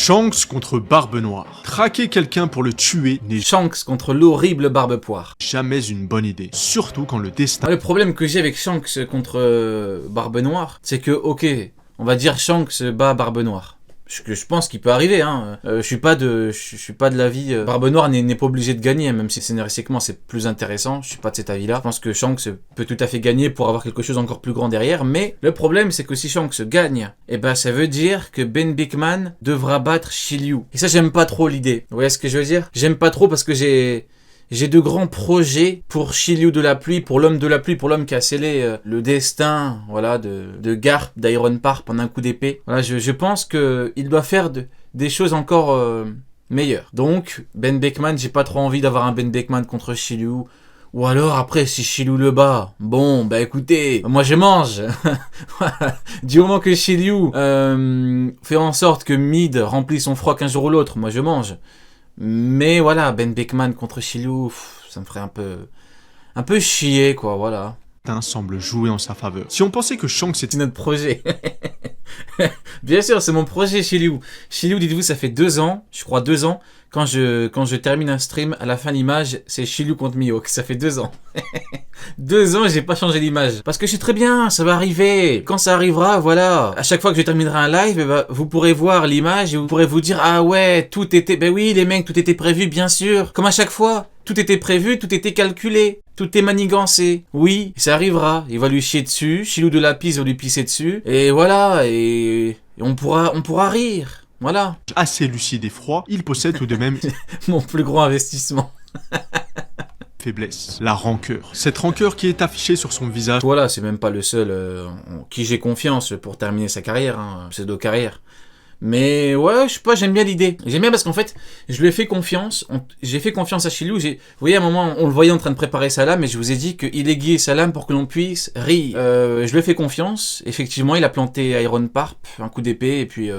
Shanks contre Barbe Noire. Traquer quelqu'un pour le tuer n'est Shanks contre l'horrible Barbe Poire. jamais une bonne idée, surtout quand le destin... Le problème que j'ai avec Shanks contre Barbe Noire, c'est que, ok, on va dire Shanks bat Barbe Noire. Ce que je pense qu'il peut arriver, hein. Je suis pas de l'avis. Barbe Noire n'est pas obligé de gagner, même si scénaristiquement c'est plus intéressant. Je suis pas de cet avis-là. Je pense que Shanks peut tout à fait gagner pour avoir quelque chose encore plus grand derrière. Mais le problème, c'est que si Shanks gagne, eh ben ça veut dire que Ben Beckman devra battre Shiryu. Et ça, j'aime pas trop l'idée. Vous voyez ce que je veux dire? J'aime pas trop parce que j'ai de grands projets pour Shiryu de la pluie, pour l'homme de la pluie, pour l'homme qui a scellé le destin, voilà, de Garp, d'Iron Parp en un coup d'épée. Voilà, je pense que il doit faire des choses encore meilleures. Donc, Ben Beckman, j'ai pas trop envie d'avoir un Ben Beckman contre Shiryu. Ou alors, après, si Shiryu le bat, bon, bah écoutez, moi je mange. Du moment que Shiryu fait en sorte que Mid remplit son froc un jour ou l'autre, moi je mange. Mais voilà, Ben Beckman contre Shiryu, ça me ferait un peu chier, quoi, voilà. semble jouer en sa faveur. Si on pensait que Shanks était C'est notre projet. Bien sûr, c'est mon projet, Shiryu. Shiryu, dites-vous, ça fait 2 ans, je crois 2 ans, quand je termine un stream, à la fin l'image, c'est Shiryu contre Mihawk. Ça fait 2 ans. 2 ans, j'ai pas changé l'image. Parce que je sais très bien, ça va arriver. Quand ça arrivera, voilà. À chaque fois que je terminerai un live, bah, vous pourrez voir l'image et vous pourrez vous dire, ah ouais, tout était... Ben oui, les mecs, tout était prévu, bien sûr. Comme à chaque fois. Tout était prévu, tout était calculé. Tout est manigancé. Oui, ça arrivera. Il va lui chier dessus. Shiryu de la pisse va lui pisser dessus. Et voilà, et on pourra rire. Voilà. assez lucide et froid, il possède tout de même Mon plus gros investissement. faiblesse, la rancœur. Cette rancœur qui est affichée sur son visage. Voilà, c'est même pas le seul en qui j'ai confiance pour terminer sa carrière, hein, pseudo-carrière. Mais ouais, je sais pas, j'aime bien l'idée. J'aime bien parce qu'en fait, je lui ai fait confiance. J'ai fait confiance à Shiryu. Vous voyez, à un moment, on le voyait en train de préparer sa lame, et je vous ai dit qu'il aiguillait sa lame pour que l'on puisse rire. Je lui ai fait confiance. Effectivement, il a planté Iron Parp, un coup d'épée, et puis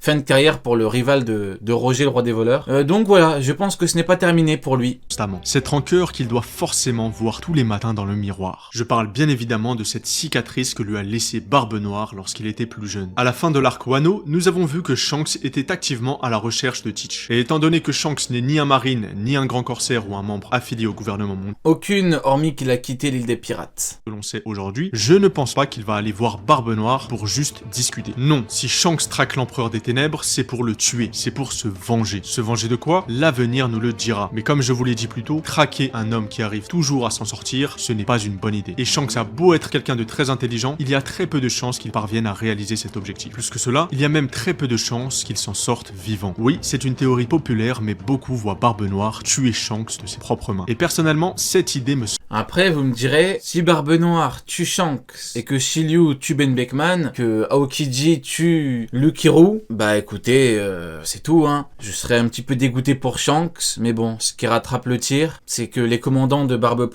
fin de carrière pour le rival de Roger, le roi des voleurs. Donc voilà, je pense que ce n'est pas terminé pour lui. Constamment. Cette rancœur qu'il doit forcément voir tous les matins dans le miroir. Je parle bien évidemment de cette cicatrice que lui a laissée Barbe Noire lorsqu'il était plus jeune. À la fin de l'arc Wano, nous avons vu que Shanks était activement à la recherche de Teach. Et étant donné que Shanks n'est ni un marine, ni un grand corsaire ou un membre affilié au gouvernement mondial, Aucune, hormis qu'il a quitté l'île des pirates. que l'on sait aujourd'hui, je ne pense pas qu'il va aller voir Barbe Noire pour juste discuter. Non, si Shanks traque l'empereur des ténèbres, c'est pour le tuer, c'est pour se venger. Se venger de quoi? L'avenir nous le dira. Mais comme je vous l'ai dit plus tôt, traquer un homme qui arrive toujours à s'en sortir, ce n'est pas une bonne idée. Et Shanks a beau être quelqu'un de très intelligent, il y a très peu de chances qu'il parvienne à réaliser cet objectif. Plus que cela, il y a même très peu de chances qu'il s'en sorte vivant. Oui, c'est une théorie populaire, mais beaucoup voient Barbe Noire tuer Shanks de ses propres mains. Et personnellement, cette idée me semble... Après, vous me direz, si Barbe Noire tue Shanks et que Shiryu tue Ben Beckman, que Aokiji tue Lukiru, bah écoutez, c'est tout, hein. Je serais un petit peu dégoûté pour Shanks, mais bon, ce qui rattrape le tir, c'est que les commandants de Barbe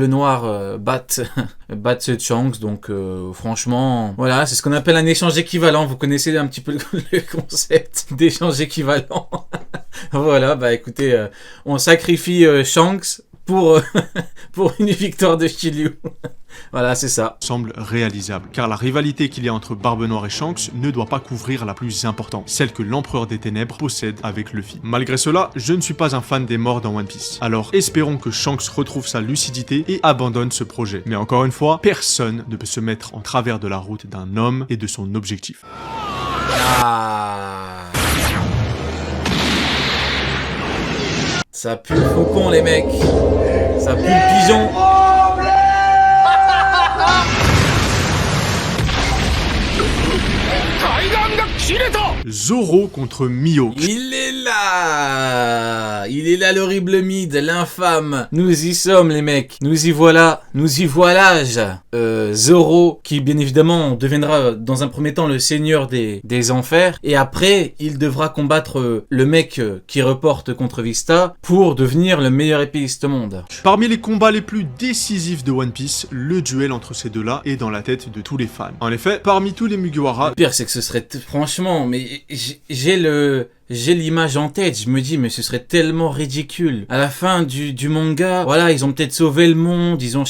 Noire battent ce Shanks, donc franchement, voilà, c'est ce qu'on appelle un échange équivalent. Vous connaissez un petit peu le concept d'échange équivalent. Voilà, bah écoutez, on sacrifie Shanks pour une victoire de Shiryu. Voilà, c'est ça. semble réalisable, car la rivalité qu'il y a entre Barbe Noire et Shanks ne doit pas couvrir la plus importante, celle que l'Empereur des Ténèbres possède avec Luffy. Malgré cela, je ne suis pas un fan des morts dans One Piece. Alors espérons que Shanks retrouve sa lucidité et abandonne ce projet. Mais encore une fois, personne ne peut se mettre en travers de la route d'un homme et de son objectif. Ah. Ça pue le faucon, les mecs. Ça pue le pigeon. Zoro contre Mihawk. Il est là l'horrible Mid, l'infâme. Nous y sommes les mecs, nous y voilà, Zoro, qui bien évidemment deviendra dans un premier temps le seigneur des enfers, et après il devra combattre le mec qui reporte contre Vista pour devenir le meilleur épéiste au monde. Parmi les combats les plus décisifs de One Piece, le duel entre ces deux-là est dans la tête de tous les fans. En effet, parmi tous les Mugiwara, Le pire c'est que ce serait franchement, mais j'ai l'image en tête, je me dis mais ce serait tellement ridicule. À la fin du manga, voilà, ils ont peut-être sauvé le monde, ils ont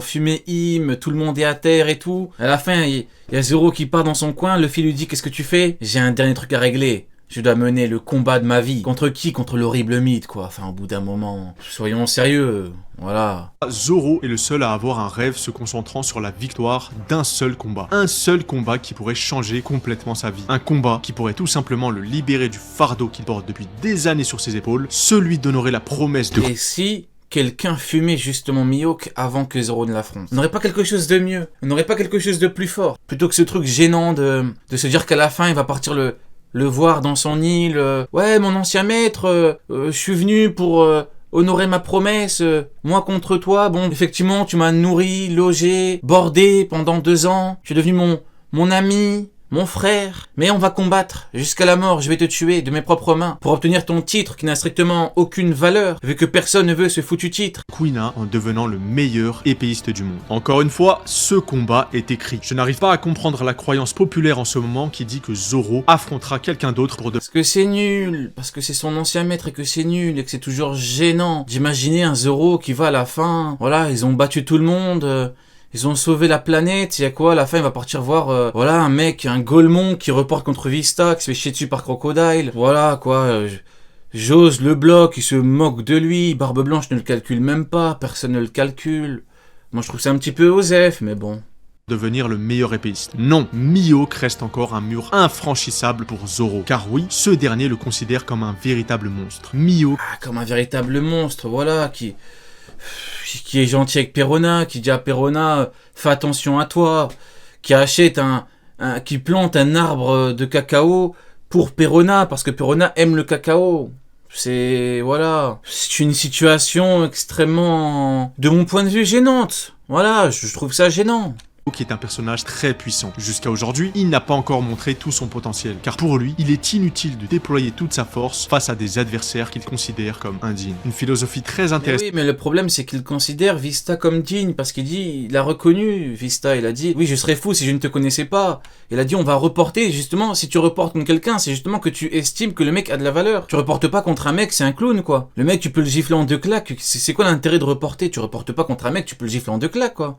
fumé Im, tout le monde est à terre et tout. À la fin, il y a Zoro qui part dans son coin, Luffy lui dit qu'est-ce que tu fais? J'ai un dernier truc à régler. Je dois mener le combat de ma vie. Contre qui? Contre l'horrible mythe, quoi. Enfin, au bout d'un moment, soyons sérieux. Voilà. Zoro est le seul à avoir un rêve se concentrant sur la victoire d'un seul combat. Un seul combat qui pourrait changer complètement sa vie. Un combat qui pourrait tout simplement le libérer du fardeau qu'il porte depuis des années sur ses épaules, celui d'honorer la promesse de... Et si quelqu'un fumait justement Mihawk avant que Zoro ne l'affronte? On n'aurait pas quelque chose de mieux? On n'aurait pas quelque chose de plus fort? Plutôt que ce truc gênant de se dire qu'à la fin, il va partir le voir dans son île. Ouais, mon ancien maître, je suis venu pour... honorer ma promesse, moi contre toi, bon, effectivement, tu m'as nourri, logé, bordé pendant 2 ans, tu es devenu mon ami, mon frère, mais on va combattre jusqu'à la mort, je vais te tuer de mes propres mains pour obtenir ton titre qui n'a strictement aucune valeur, vu que personne ne veut ce foutu titre. Kuina en devenant le meilleur épéiste du monde. Encore une fois, ce combat est écrit. Je n'arrive pas à comprendre la croyance populaire en ce moment qui dit que Zoro affrontera quelqu'un d'autre pour de... Parce que c'est nul, parce que c'est son ancien maître et que c'est nul et que c'est toujours gênant d'imaginer un Zoro qui va à la fin, voilà, ils ont battu tout le monde... Ils ont sauvé la planète, il y a quoi? À la fin, il va partir voir, voilà, un mec, un Golemon qui reporte contre Vista, qui se fait chier dessus par Crocodile. Voilà, quoi. J'ose le bloc, il se moque de lui. Barbe Blanche ne le calcule même pas, personne ne le calcule. Moi, je trouve ça un petit peu osef, mais bon. Devenir le meilleur épéiste. Non, Mihawk reste encore un mur infranchissable pour Zoro. Car oui, ce dernier le considère comme un véritable monstre. Mihawk... Ah, comme un véritable monstre, voilà, qui est gentil avec Perona, qui dit à Perona, fais attention à toi, qui achète qui plante un arbre de cacao pour Perona, parce que Perona aime le cacao. C'est une situation extrêmement, de mon point de vue, gênante. Voilà, je trouve ça gênant. Qui est un personnage très puissant. Jusqu'à aujourd'hui, il n'a pas encore montré tout son potentiel, car pour lui, il est inutile de déployer toute sa force face à des adversaires qu'il considère comme indignes. Une philosophie très intéressante. Oui, mais le problème c'est qu'il considère Vista comme digne, parce il a reconnu Vista, il a dit, oui, je serais fou si je ne te connaissais pas. Il a dit, on va reporter, justement, si tu reportes contre quelqu'un, c'est justement que tu estimes que le mec a de la valeur. Tu reportes pas contre un mec, c'est un clown, quoi. Le mec, tu peux le gifler en 2 claques, c'est quoi l'intérêt de reporter? Tu reportes pas contre un mec, tu peux le gifler en 2 claques, quoi.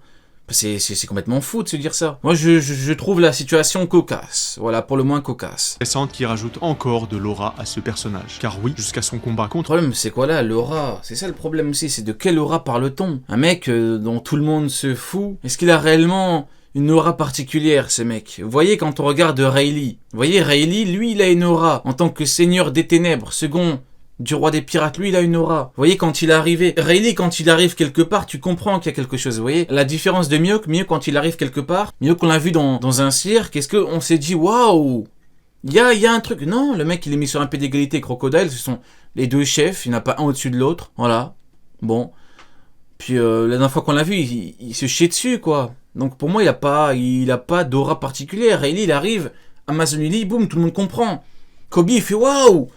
C'est complètement fou de se dire ça. Moi, je trouve la situation cocasse. Voilà, pour le moins cocasse. Qui rajoute encore de l'aura à ce personnage. Car oui, jusqu'à son combat contre... Le problème, c'est quoi là, l'aura? C'est ça le problème aussi, c'est de quelle aura parle-t-on? Un mec dont tout le monde se fout, est-ce qu'il a réellement une aura particulière, ce mec? Vous voyez, quand on regarde Rayleigh, vous voyez, Rayleigh, lui, il a une aura. En tant que seigneur des ténèbres, second du roi des pirates, lui, il a une aura. Vous voyez, quand il est arrivé... Rayleigh, quand il arrive quelque part, tu comprends qu'il y a quelque chose, vous voyez. La différence de Mihawk, quand il arrive quelque part, Mihawk, on l'a vu dans un cirque, est-ce qu'on s'est dit, waouh, il y a un truc... Non, le mec, il est mis sur un pied d'égalité. Crocodile, ce sont les 2 chefs, il n'y en a pas un au-dessus de l'autre, voilà. Bon. Puis, la dernière fois qu'on l'a vu, il se chie dessus, quoi. Donc, pour moi, il a pas d'aura particulière. Rayleigh, il arrive, Amazon Lily, boum, tout le monde comprend. Kobe, il fait, waouh,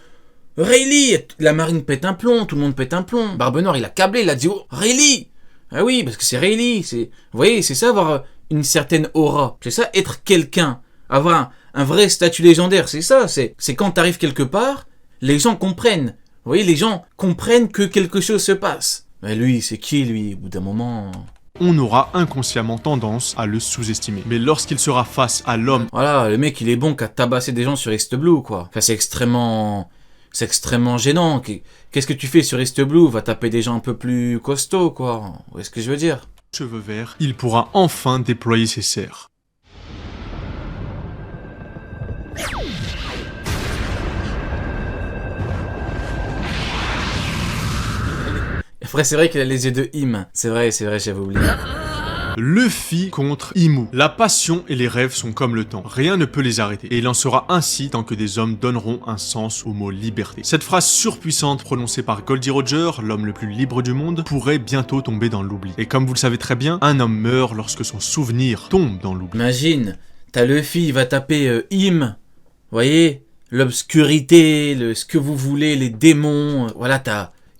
Rayleigh, la marine pète un plomb, tout le monde pète un plomb. Barbe Noire, il a câblé, il a dit, oh, Rayleigh. Ah oui, parce que c'est Rayleigh, vous voyez, c'est ça avoir une certaine aura. C'est ça être quelqu'un, avoir un vrai statut légendaire, c'est ça, c'est quand t'arrives quelque part, les gens comprennent. Vous voyez, les gens comprennent que quelque chose se passe. Mais lui, c'est qui lui, au bout d'un moment? On aura inconsciemment tendance à le sous-estimer. Mais lorsqu'il sera face à l'homme... Voilà, le mec, il est bon qu'à tabasser des gens sur East Blue, quoi. Enfin, c'est extrêmement gênant. Qu'est-ce que tu fais sur East Blue? Va taper des gens un peu plus costauds, quoi. Vous voyez ce que je veux dire? Cheveux verts, il pourra enfin déployer ses serres. Après, c'est vrai qu'il a les yeux de Im. C'est vrai, j'avais oublié. Luffy contre Imu. La passion et les rêves sont comme le temps. Rien ne peut les arrêter. Et il en sera ainsi tant que des hommes donneront un sens au mot liberté. Cette phrase surpuissante prononcée par Goldie Roger, l'homme le plus libre du monde, pourrait bientôt tomber dans l'oubli. Et comme vous le savez très bien, un homme meurt lorsque son souvenir tombe dans l'oubli. Imagine, t'as Luffy, il va taper Im. Voyez, l'obscurité, ce que vous voulez, les démons. Voilà,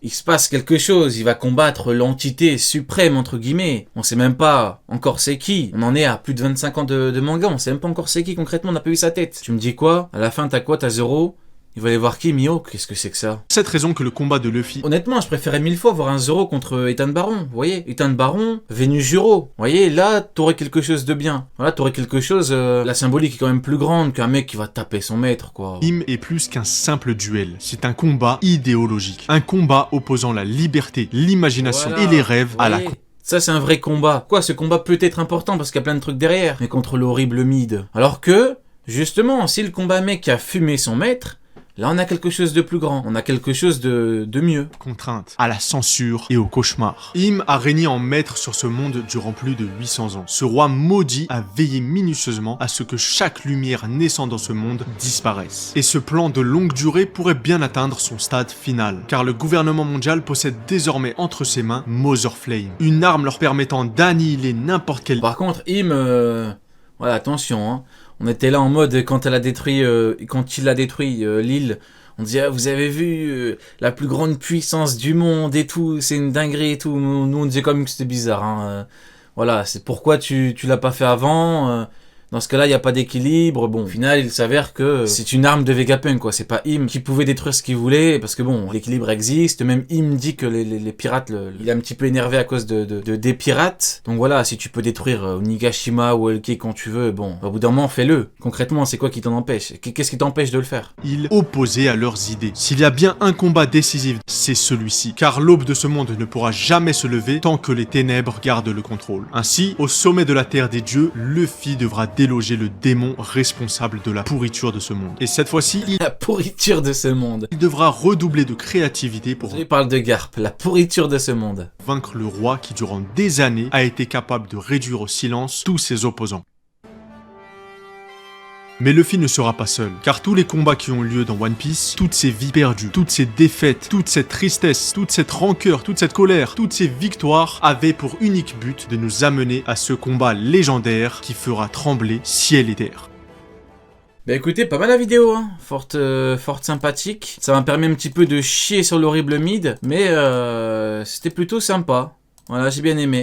il se passe quelque chose, il va combattre l'entité suprême, entre guillemets. On sait même pas encore c'est qui. On en est à plus de 25 ans de manga, on sait même pas encore c'est qui concrètement, on n'a pas vu sa tête. Tu me dis quoi? À la fin, t'as quoi? T'as Zoro Il va aller voir qui, Mihawk? Qu'est-ce que c'est que ça? Cette raison que le combat de Luffy... Honnêtement, je préférais 1000 fois voir un Zoro contre Ethan Baron. Vous voyez, Ethan Baron, Venus Juro. Vous voyez, là, t'aurais quelque chose de bien. Voilà, t'aurais quelque chose... la symbolique est quand même plus grande qu'un mec qui va taper son maître, quoi. Im est plus qu'un simple duel. C'est un combat idéologique. Un combat opposant la liberté, l'imagination Voilà. et les rêves à la... Voyez, ça, c'est un vrai combat. Quoi, ce combat peut être important parce qu'il y a plein de trucs derrière. Mais contre l'horrible Mid. Alors que, justement, si le combat mec a fumé son maître... Là, on a quelque chose de plus grand, on a quelque chose de mieux. Contrainte à la censure et au cauchemar. Im a régné en maître sur ce monde durant plus de 800 ans. Ce roi maudit a veillé minutieusement à ce que chaque lumière naissant dans ce monde disparaisse. Et ce plan de longue durée pourrait bien atteindre son stade final, car le gouvernement mondial possède désormais entre ses mains Mother Flame, une arme leur permettant d'annihiler n'importe quel... Par contre, Im, voilà, attention, hein. On était là en mode quand il a détruit l'île, on disait ah, vous avez vu la plus grande puissance du monde et tout, c'est une dinguerie et tout. Nous on disait quand même que c'était bizarre. Hein. Voilà, c'est pourquoi tu l'as pas fait avant. Dans ce cas-là, il n'y a pas d'équilibre. Bon, au final, il s'avère que c'est une arme de Vegapunk, quoi. C'est pas Im qui pouvait détruire ce qu'il voulait, parce que bon, l'équilibre existe. Même Im dit que les pirates, il est un petit peu énervé à cause des pirates. Donc voilà, si tu peux détruire Onigashima ou Elke quand tu veux, bon, au bout d'un moment, fais-le. Concrètement, c'est quoi qui t'en empêche? Qu'est-ce qui t'empêche de le faire? Ils opposés à leurs idées. S'il y a bien un combat décisif, c'est celui-ci. Car l'aube de ce monde ne pourra jamais se lever tant que les ténèbres gardent le contrôle. Ainsi, au sommet de la terre des dieux, Luffy devra déloger le démon responsable de la pourriture de ce monde. Et cette fois-ci, La pourriture de ce monde. il devra redoubler de créativité pour Il parle de Garp, la pourriture de ce monde. vaincre le roi qui, durant des années, a été capable de réduire au silence tous ses opposants. Mais Luffy ne sera pas seul, car tous les combats qui ont lieu dans One Piece, toutes ces vies perdues, toutes ces défaites, toute cette tristesse, toute cette rancœur, toute cette colère, toutes ces victoires avaient pour unique but de nous amener à ce combat légendaire qui fera trembler ciel et terre. Bah écoutez, pas mal la vidéo, hein. Forte sympathique. Ça m'a permis un petit peu de chier sur l'horrible Mid, mais c'était plutôt sympa. Voilà, j'ai bien aimé.